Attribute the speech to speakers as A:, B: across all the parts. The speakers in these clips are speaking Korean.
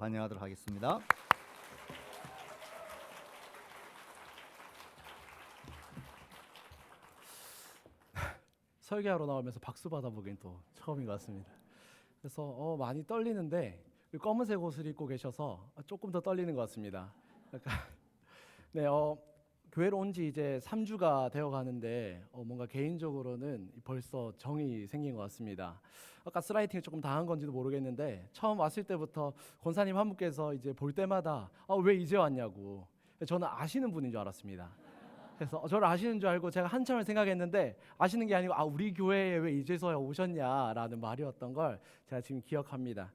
A: 환영하도록 하겠습니다.
B: 설교하러 나오면서 박수 받아보긴 또 처음인 것 같습니다. 그래서 많이 떨리는데 검은색 옷을 입고 계셔서 조금 더 떨리는 것 같습니다. 네, 교회로 온 지 이제 3주가 되어 가는데 뭔가 개인적으로는 벌써 정이 생긴 것 같습니다. 아까 슬라이팅이 조금 당한 건지도 모르겠는데 처음 왔을 때부터 권사님 한 분께서 이제 볼 때마다 왜 이제 왔냐고, 저는 아시는 분인 줄 알았습니다. 그래서 저를 아시는 줄 알고 제가 한참을 생각했는데 아시는 게 아니고 우리 교회에 왜 이제서야 오셨냐라는 말이었던 걸 제가 지금 기억합니다.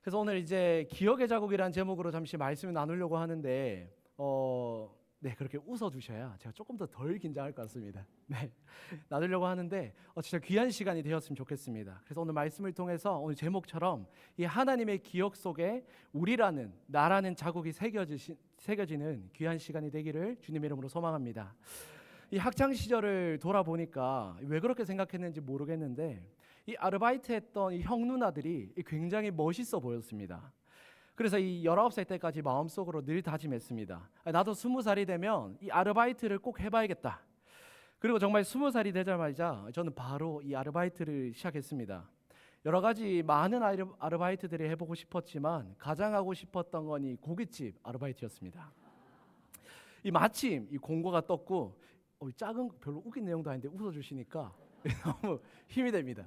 B: 그래서 오늘 이제 기억의 자국이라는 제목으로 잠시 말씀을 나누려고 하는데 네, 그렇게 웃어주셔야 제가 조금 더 덜 긴장할 것 같습니다. 네, 나누려고 하는데 진짜 귀한 시간이 되었으면 좋겠습니다. 그래서 오늘 말씀을 통해서 오늘 제목처럼 이 하나님의 기억 속에 우리라는 나라는 자국이 새겨지는 귀한 시간이 되기를 주님의 이름으로 소망합니다. 이 학창 시절을 돌아보니까 왜 그렇게 생각했는지 모르겠는데 이 아르바이트했던 이 형 누나들이 굉장히 멋있어 보였습니다. 그래서 이 19살 때까지 마음속으로 늘 다짐했습니다. 나도 20살이 되면 이 아르바이트를 꼭 해봐야겠다. 그리고 정말 20살이 되자마자 저는 바로 이 아르바이트를 시작했습니다. 여러 가지 많은 아르바이트들을 해보고 싶었지만 가장 하고 싶었던 건 이 고깃집 아르바이트였습니다. 이 마침 이 공고가 떴고 작은 별로 웃긴 내용도 아닌데 웃어주시니까 너무 힘이 됩니다.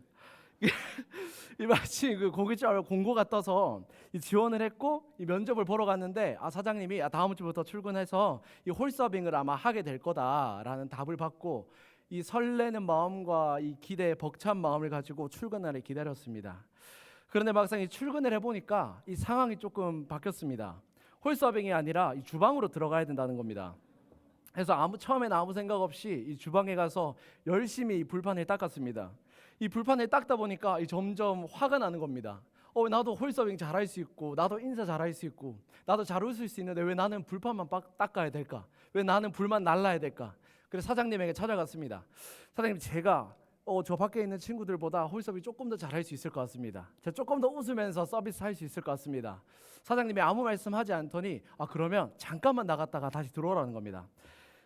B: 이 마치 그 고깃집 공고가 떠서 이 지원을 했고 이 면접을 보러 갔는데 사장님이 다음 주부터 출근해서 이 홀서빙을 아마 하게 될 거다라는 답을 받고 이 설레는 마음과 이 기대에 벅찬 마음을 가지고 출근날을 기다렸습니다. 그런데 막상 이 출근을 해보니까 이 상황이 조금 바뀌었습니다. 홀서빙이 아니라 이 주방으로 들어가야 된다는 겁니다. 그래서 처음에는 아무 생각 없이 이 주방에 가서 열심히 이 불판을 닦았습니다. 이 불판을 닦다 보니까 점점 화가 나는 겁니다. 나도 홀서빙 잘할 수 있고 나도 인사 잘할 수 있고 나도 잘 웃을 수 있는데 왜 나는 불판만 닦아야 될까? 왜 나는 불만 날라야 될까? 그래서 사장님에게 찾아갔습니다. 사장님, 제가 저 밖에 있는 친구들보다 홀서빙 조금 더 잘할 수 있을 것 같습니다. 제가 조금 더 웃으면서 서비스 할 수 있을 것 같습니다. 사장님이 아무 말씀하지 않더니 그러면 잠깐만 나갔다가 다시 들어오라는 겁니다.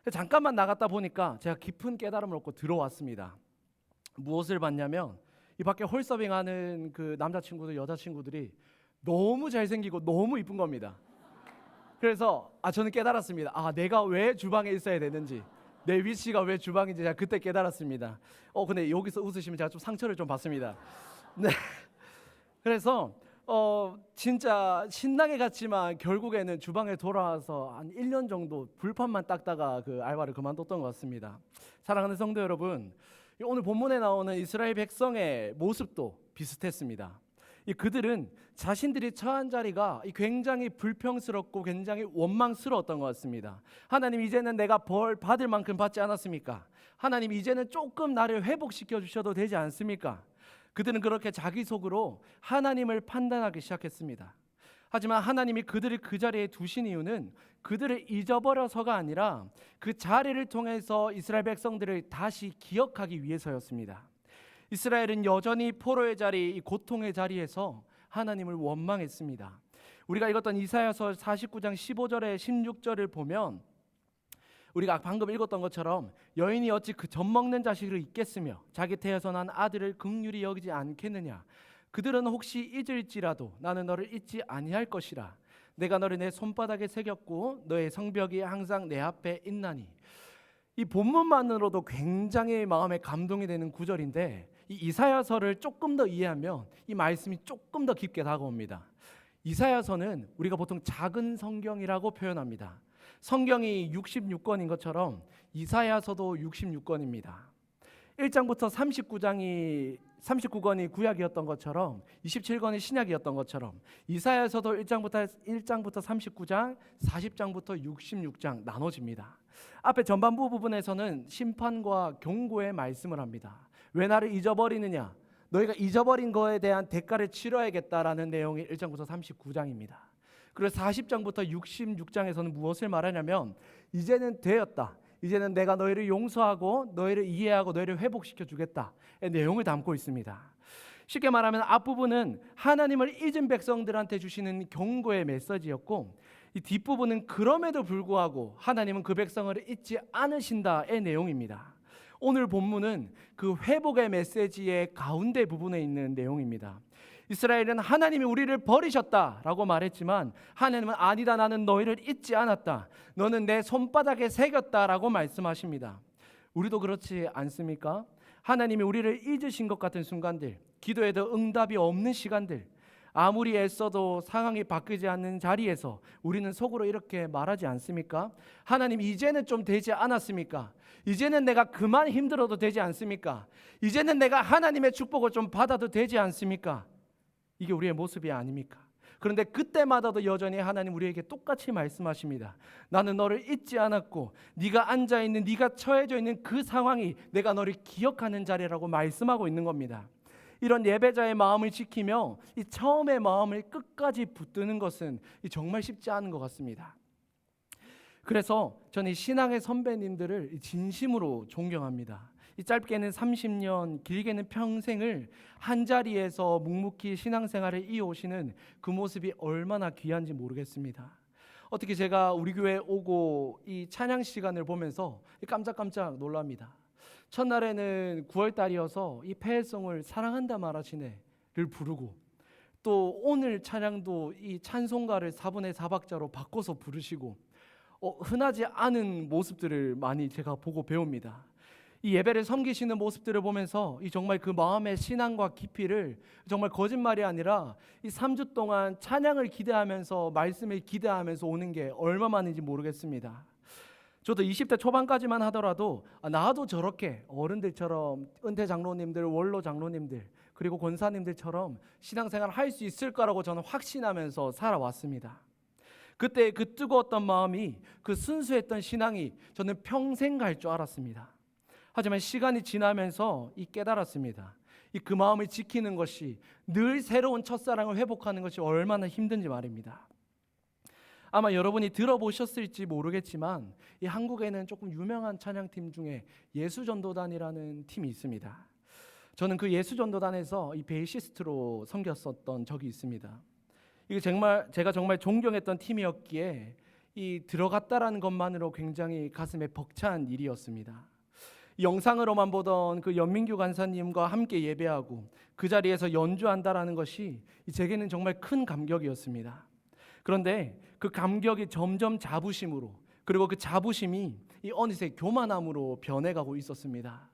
B: 잠깐만 나갔다 보니까 제가 깊은 깨달음을 얻고 들어왔습니다. 무엇을 봤냐면 이 밖에 홀서빙하는 그 남자친구들 여자친구들이 너무 잘생기고 너무 이쁜 겁니다. 그래서 저는 깨달았습니다. 내가 왜 주방에 있어야 되는지, 내 위치가 왜 주방인지 제가 그때 깨달았습니다. 근데 여기서 웃으시면 제가 좀 상처를 좀 받습니다. 네. 그래서 진짜 신나게 갔지만 결국에는 주방에 돌아와서 한 1년 정도 불판만 닦다가 그 알바를 그만뒀던 것 같습니다. 사랑하는 성도 여러분, 오늘 본문에 나오는 이스라엘 백성의 모습도 비슷했습니다. 그들은 자신들이 처한 자리가 굉장히 불평스럽고 굉장히 원망스러웠던 것 같습니다. 하나님, 이제는 내가 벌 받을 만큼 받지 않았습니까? 하나님, 이제는 조금 나를 회복시켜 주셔도 되지 않습니까? 그들은 그렇게 자기 속으로 하나님을 판단하기 시작했습니다. 하지만 하나님이 그들을 그 자리에 두신 이유는 그들을 잊어버려서가 아니라 그 자리를 통해서 이스라엘 백성들을 다시 기억하기 위해서였습니다. 이스라엘은 여전히 포로의 자리, 이 고통의 자리에서 하나님을 원망했습니다. 우리가 읽었던 이사야서 49장 15절에 16절을 보면 우리가 방금 읽었던 것처럼 여인이 어찌 그 젖먹는 자식을 잊겠으며 자기 태에서 난 아들을 긍휼히 여기지 않겠느냐. 그들은 혹시 잊을지라도 나는 너를 잊지 아니할 것이라. 내가 너를 내 손바닥에 새겼고 너의 성벽이 항상 내 앞에 있나니. 이 본문만으로도 굉장히 마음에 감동이 되는 구절인데 이 이사야서를 조금 더 이해하면 이 말씀이 조금 더 깊게 다가옵니다. 이사야서는 우리가 보통 작은 성경이라고 표현합니다. 성경이 66권인 것처럼 이사야서도 66권입니다. 1장부터 39권이 구약이었던 것처럼 27권이 신약이었던 것처럼 이사야서도 1장부터 39장, 40장부터 66장 나눠집니다. 앞에 전반부 부분에서는 심판과 경고의 말씀을 합니다. 왜 나를 잊어버리느냐? 너희가 잊어버린 거에 대한 대가를 치러야겠다라는 내용이 1장부터 39장입니다. 그리고 40장부터 66장에서는 무엇을 말하냐면 이제는 되었다. 이제는 내가 너희를 용서하고 너희를 이해하고 너희를 회복시켜 주겠다의 내용을 담고 있습니다. 쉽게 말하면 앞부분은 하나님을 잊은 백성들한테 주시는 경고의 메시지였고, 이 뒷부분은 그럼에도 불구하고 하나님은 그 백성을 잊지 않으신다의 내용입니다. 오늘 본문은 그 회복의 메시지의 가운데 부분에 있는 내용입니다. 이스라엘은 하나님이 우리를 버리셨다라고 말했지만 하나님은 아니다, 나는 너희를 잊지 않았다, 너는 내 손바닥에 새겼다라고 말씀하십니다. 우리도 그렇지 않습니까? 하나님이 우리를 잊으신 것 같은 순간들, 기도에도 응답이 없는 시간들, 아무리 애써도 상황이 바뀌지 않는 자리에서 우리는 속으로 이렇게 말하지 않습니까? 하나님, 이제는 좀 되지 않았습니까? 이제는 내가 그만 힘들어도 되지 않습니까? 이제는 내가 하나님의 축복을 좀 받아도 되지 않습니까? 이게 우리의 모습이 아닙니까? 그런데 그때마다도 여전히 하나님 우리에게 똑같이 말씀하십니다. 나는 너를 잊지 않았고 네가 앉아있는, 네가 처해져 있는 그 상황이 내가 너를 기억하는 자리라고 말씀하고 있는 겁니다. 이런 예배자의 마음을 지키며 이 처음의 마음을 끝까지 붙드는 것은 정말 쉽지 않은 것 같습니다. 그래서 저는 이 신앙의 선배님들을 진심으로 존경합니다. 이 짧게는 30년, 길게는 평생을 한자리에서 묵묵히 신앙생활을 이어오시는 그 모습이 얼마나 귀한지 모르겠습니다. 어떻게 제가 우리 교회 오고 이 찬양 시간을 보면서 깜짝깜짝 놀랍니다. 첫날에는 9월달이어서 이 폐해성을 사랑한다 말하시네를 부르고, 또 오늘 찬양도 이 찬송가를 4분의 4박자로 바꿔서 부르시고, 흔하지 않은 모습들을 많이 제가 보고 배웁니다. 이 예배를 섬기시는 모습들을 보면서 이 정말 그 마음의 신앙과 깊이를 정말 거짓말이 아니라 이 3주 동안 찬양을 기대하면서 말씀을 기대하면서 오는 게 얼마만인지 모르겠습니다. 저도 20대 초반까지만 하더라도 나도 저렇게 어른들처럼 은퇴 장로님들, 원로 장로님들, 그리고 권사님들처럼 신앙생활을 할 수 있을까라고 저는 확신하면서 살아왔습니다. 그때 그 뜨거웠던 마음이, 그 순수했던 신앙이 저는 평생 갈 줄 알았습니다. 하지만 시간이 지나면서 깨달았습니다. 그 마음을 지키는 것이, 늘 새로운 첫사랑을 회복하는 것이 얼마나 힘든지 말입니다. 아마 여러분이 들어보셨을지 모르겠지만 이 한국에는 조금 유명한 찬양팀 중에 예수전도단이라는 팀이 있습니다. 저는 그 예수전도단에서 이 베이시스트로 섬겼었던 적이 있습니다. 이게 제가 정말 존경했던 팀이었기에 이 들어갔다라는 것만으로 굉장히 가슴에 벅찬 일이었습니다. 영상으로만 보던 그 연민규 간사님과 함께 예배하고 그 자리에서 연주한다라는 것이 제게는 정말 큰 감격이었습니다. 그런데 그 감격이 점점 자부심으로, 그리고 그 자부심이 이 어느새 교만함으로 변해가고 있었습니다.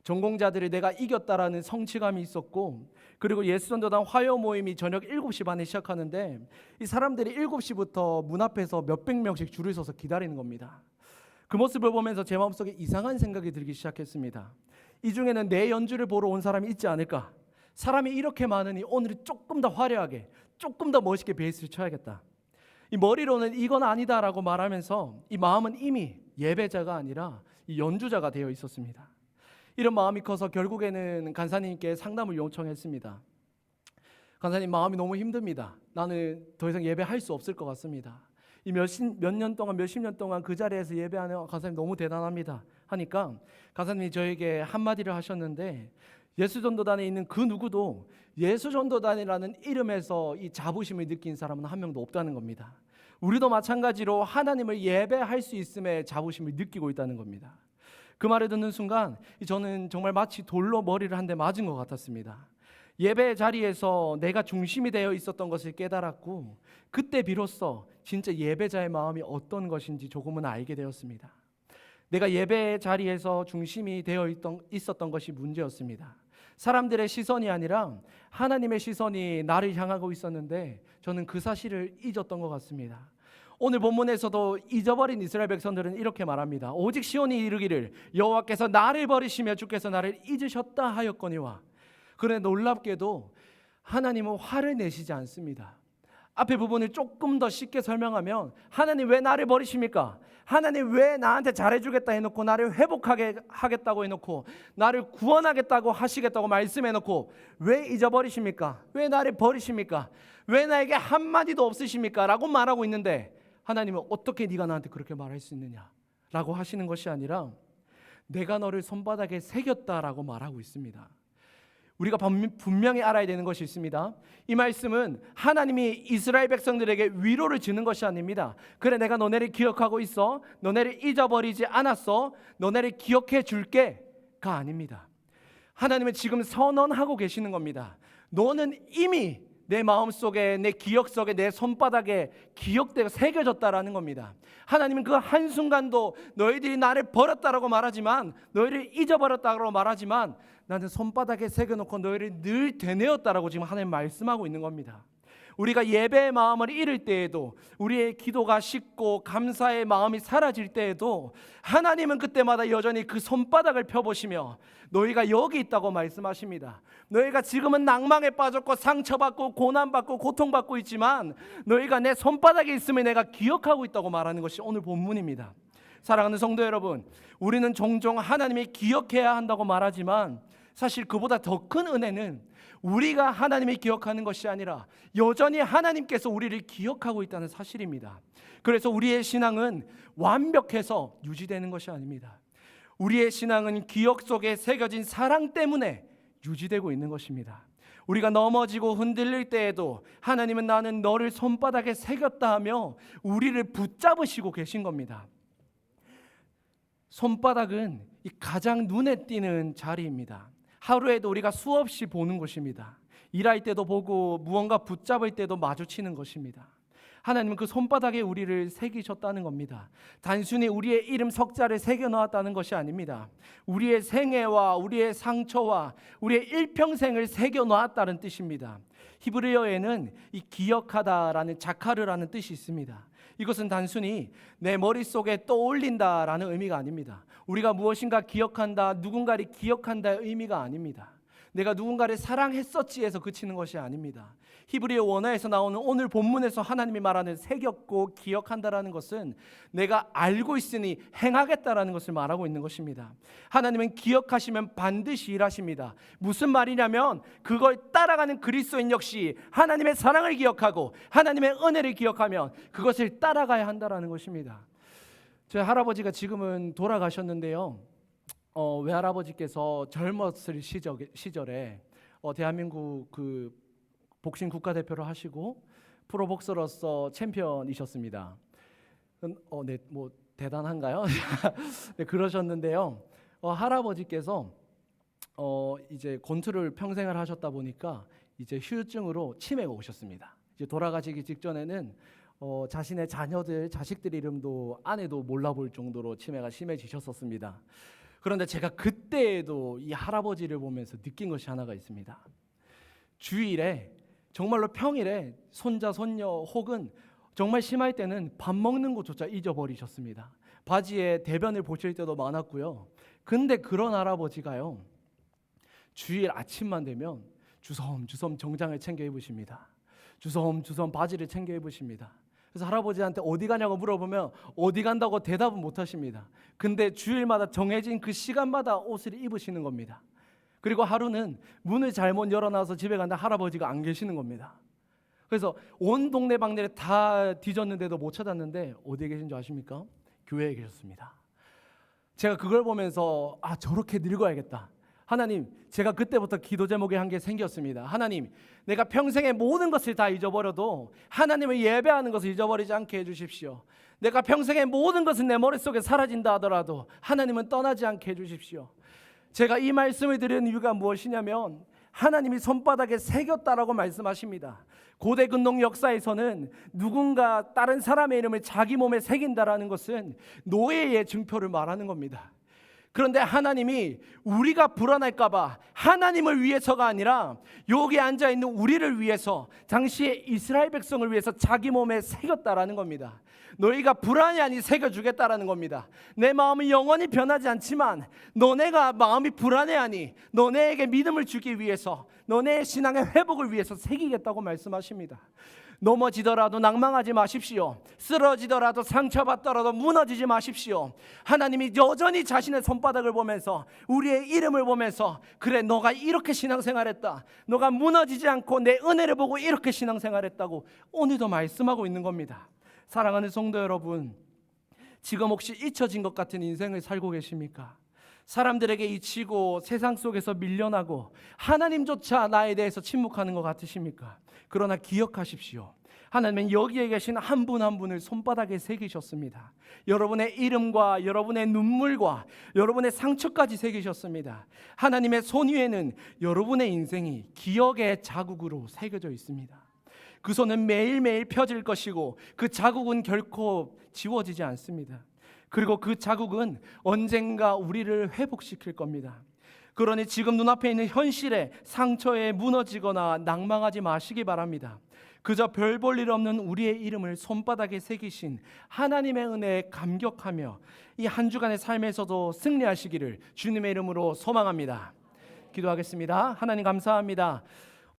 B: 전공자들이 내가 이겼다라는 성취감이 있었고, 그리고 예수전도단 화요 모임이 저녁 7시 반에 시작하는데 이 사람들이 7시부터 문 앞에서 몇백 명씩 줄을 서서 기다리는 겁니다. 그 모습을 보면서 제 마음속에 이상한 생각이 들기 시작했습니다. 이 중에는 내 연주를 보러 온 사람이 있지 않을까? 사람이 이렇게 많으니 오늘은 조금 더 화려하게, 조금 더 멋있게 베이스를 쳐야겠다. 이 머리로는 이건 아니다라고 말하면서 이 마음은 이미 예배자가 아니라 이 연주자가 되어 있었습니다. 이런 마음이 커서 결국에는 간사님께 상담을 요청했습니다. 간사님, 마음이 너무 힘듭니다. 나는 더 이상 예배할 수 없을 것 같습니다. 이 몇십 년 동안 그 자리에서 예배하는 간사님 너무 대단합니다 하니까 간사님이 저에게 한마디를 하셨는데, 예수전도단에 있는 그 누구도 예수전도단이라는 이름에서 이 자부심을 느낀 사람은 한 명도 없다는 겁니다. 우리도 마찬가지로 하나님을 예배할 수 있음에 자부심을 느끼고 있다는 겁니다. 그 말을 듣는 순간 저는 정말 마치 돌로 머리를 한 대 맞은 것 같았습니다. 예배 자리에서 내가 중심이 되어 있었던 것을 깨달았고, 그때 비로소 진짜 예배자의 마음이 어떤 것인지 조금은 알게 되었습니다. 내가 예배 자리에서 중심이 되어 있었던 것이 문제였습니다. 사람들의 시선이 아니라 하나님의 시선이 나를 향하고 있었는데 저는 그 사실을 잊었던 것 같습니다. 오늘 본문에서도 잊어버린 이스라엘 백성들은 이렇게 말합니다. 오직 시온이 이르기를 여호와께서 나를 버리시며 주께서 나를 잊으셨다 하였거니와. 그런데 놀랍게도 하나님은 화를 내시지 않습니다. 앞에 부분을 조금 더 쉽게 설명하면, 하나님 왜 나를 버리십니까? 하나님 왜 나한테 잘해주겠다 해놓고 나를 회복하게 하겠다고 해놓고 나를 구원하겠다고 하시겠다고 말씀해놓고 왜 잊어버리십니까? 왜 나를 버리십니까? 왜 나에게 한마디도 없으십니까? 라고 말하고 있는데, 하나님은 어떻게 네가 나한테 그렇게 말할 수 있느냐 라고 하시는 것이 아니라 내가 너를 손바닥에 새겼다라고 말하고 있습니다. 우리가 분명히 알아야 되는 것이 있습니다. 이 말씀은 하나님이 이스라엘 백성들에게 위로를 주는 것이 아닙니다. 그래, 내가 너네를 기억하고 있어, 너네를 잊어버리지 않았어, 너네를 기억해 줄게가 아닙니다. 하나님은 지금 선언하고 계시는 겁니다. 너는 이미 내 마음속에, 내 기억 속에, 내 손바닥에 기억되고 새겨졌다라는 겁니다. 하나님은 그 한순간도 너희들이 나를 버렸다라고 말하지만, 너희를 잊어버렸다고 말하지만, 나는 손바닥에 새겨놓고 너희를 늘 되뇌었다라고 지금 하나님 말씀하고 있는 겁니다. 우리가 예배의 마음을 잃을 때에도, 우리의 기도가 식고 감사의 마음이 사라질 때에도 하나님은 그때마다 여전히 그 손바닥을 펴보시며 너희가 여기 있다고 말씀하십니다. 너희가 지금은 낭망에 빠졌고 상처받고 고난받고 고통받고 있지만 너희가 내 손바닥에 있으면 내가 기억하고 있다고 말하는 것이 오늘 본문입니다. 사랑하는 성도 여러분, 우리는 종종 하나님이 기억해야 한다고 말하지만 사실 그보다 더 큰 은혜는 우리가 하나님이 기억하는 것이 아니라 여전히 하나님께서 우리를 기억하고 있다는 사실입니다. 그래서 우리의 신앙은 완벽해서 유지되는 것이 아닙니다. 우리의 신앙은 기억 속에 새겨진 사랑 때문에 유지되고 있는 것입니다. 우리가 넘어지고 흔들릴 때에도 하나님은 나는 너를 손바닥에 새겼다 하며 우리를 붙잡으시고 계신 겁니다. 손바닥은 이 가장 눈에 띄는 자리입니다. 하루에도 우리가 수없이 보는 곳입니다. 일할 때도 보고 무언가 붙잡을 때도 마주치는 것입니다. 하나님은 그 손바닥에 우리를 새기셨다는 겁니다. 단순히 우리의 이름 석자를 새겨 놓았다는 것이 아닙니다. 우리의 생애와 우리의 상처와 우리의 일평생을 새겨 놓았다는 뜻입니다. 히브리어에는 이 기억하다라는 자카르라는 뜻이 있습니다. 이것은 단순히 내 머릿속에 떠올린다라는 의미가 아닙니다. 우리가 무엇인가 기억한다, 누군가를 기억한다의 의미가 아닙니다. 내가 누군가를 사랑했었지에서 그치는 것이 아닙니다. 히브리어 원어에서 나오는 오늘 본문에서 하나님이 말하는 새겼고 기억한다라는 것은 내가 알고 있으니 행하겠다라는 것을 말하고 있는 것입니다. 하나님은 기억하시면 반드시 일하십니다. 무슨 말이냐면 그걸 따라가는 그리스도인 역시 하나님의 사랑을 기억하고 하나님의 은혜를 기억하면 그것을 따라가야 한다라는 것입니다. 저희 할아버지가 지금은 돌아가셨는데요. 외할아버지께서 젊었을 시절에 대한민국 그 복싱 국가대표를 하시고 프로복서로서 챔피언이셨습니다. 네, 뭐 대단한가요? 네, 그러셨는데요. 할아버지께서 이제 권투를 평생을 하셨다 보니까 이제 후유증으로 치매가 오셨습니다. 이제 돌아가시기 직전에는 자신의 자식들 이름도 아내도 몰라볼 정도로 치매가 심해지셨었습니다. 그런데 제가 그때에도 이 할아버지를 보면서 느낀 것이 하나가 있습니다. 주일에 정말로 평일에 손자 손녀 혹은 정말 심할 때는 밥 먹는 것조차 잊어버리셨습니다. 바지에 대변을 보실 때도 많았고요. 근데 그런 할아버지가요, 주일 아침만 되면 주섬주섬 정장을 챙겨 입으십니다. 주섬주섬 바지를 챙겨 입으십니다. 그래서 할아버지한테 어디 가냐고 물어보면 어디 간다고 대답은 못 하십니다. 근데 주일마다 정해진 그 시간마다 옷을 입으시는 겁니다. 그리고 하루는 문을 잘못 열어놔서 집에 갔는데 할아버지가 안 계시는 겁니다. 그래서 온 동네방네를 다 뒤졌는데도 못 찾았는데 어디에 계신 줄 아십니까? 교회에 계셨습니다. 제가 그걸 보면서 저렇게 늙어야겠다. 하나님, 제가 그때부터 기도 제목에 한 게 생겼습니다. 하나님, 내가 평생의 모든 것을 다 잊어버려도 하나님을 예배하는 것을 잊어버리지 않게 해주십시오. 내가 평생의 모든 것은 내 머릿속에 사라진다 하더라도 하나님은 떠나지 않게 해주십시오. 제가 이 말씀을 드리는 이유가 무엇이냐면 하나님이 손바닥에 새겼다라고 말씀하십니다. 고대 근동 역사에서는 누군가 다른 사람의 이름을 자기 몸에 새긴다라는 것은 노예의 증표를 말하는 겁니다. 그런데 하나님이 우리가 불안할까 봐 하나님을 위해서가 아니라 여기 앉아있는 우리를 위해서, 당시의 이스라엘 백성을 위해서 자기 몸에 새겼다라는 겁니다. 너희가 불안이 아니 새겨주겠다라는 겁니다. 내 마음은 영원히 변하지 않지만 너네가 마음이 불안해하니 너네에게 믿음을 주기 위해서, 너네의 신앙의 회복을 위해서 새기겠다고 말씀하십니다. 넘어지더라도 낭망하지 마십시오. 쓰러지더라도 상처받더라도 무너지지 마십시오. 하나님이 여전히 자신의 손바닥을 보면서, 우리의 이름을 보면서, 그래 너가 이렇게 신앙생활했다, 너가 무너지지 않고 내 은혜를 보고 이렇게 신앙생활했다고 오늘도 말씀하고 있는 겁니다. 사랑하는 성도 여러분, 지금 혹시 잊혀진 것 같은 인생을 살고 계십니까? 사람들에게 잊히고 세상 속에서 밀려나고 하나님조차 나에 대해서 침묵하는 것 같으십니까? 그러나 기억하십시오. 하나님은 여기에 계신 한 분 한 분을 손바닥에 새기셨습니다. 여러분의 이름과 여러분의 눈물과 여러분의 상처까지 새기셨습니다. 하나님의 손 위에는 여러분의 인생이 기억의 자국으로 새겨져 있습니다. 그 손은 매일매일 펴질 것이고 그 자국은 결코 지워지지 않습니다. 그리고 그 자국은 언젠가 우리를 회복시킬 겁니다. 그러니 지금 눈앞에 있는 현실에 상처에 무너지거나 낭망하지 마시기 바랍니다. 그저 별 볼 일 없는 우리의 이름을 손바닥에 새기신 하나님의 은혜에 감격하며 이 한 주간의 삶에서도 승리하시기를 주님의 이름으로 소망합니다. 기도하겠습니다. 하나님 감사합니다.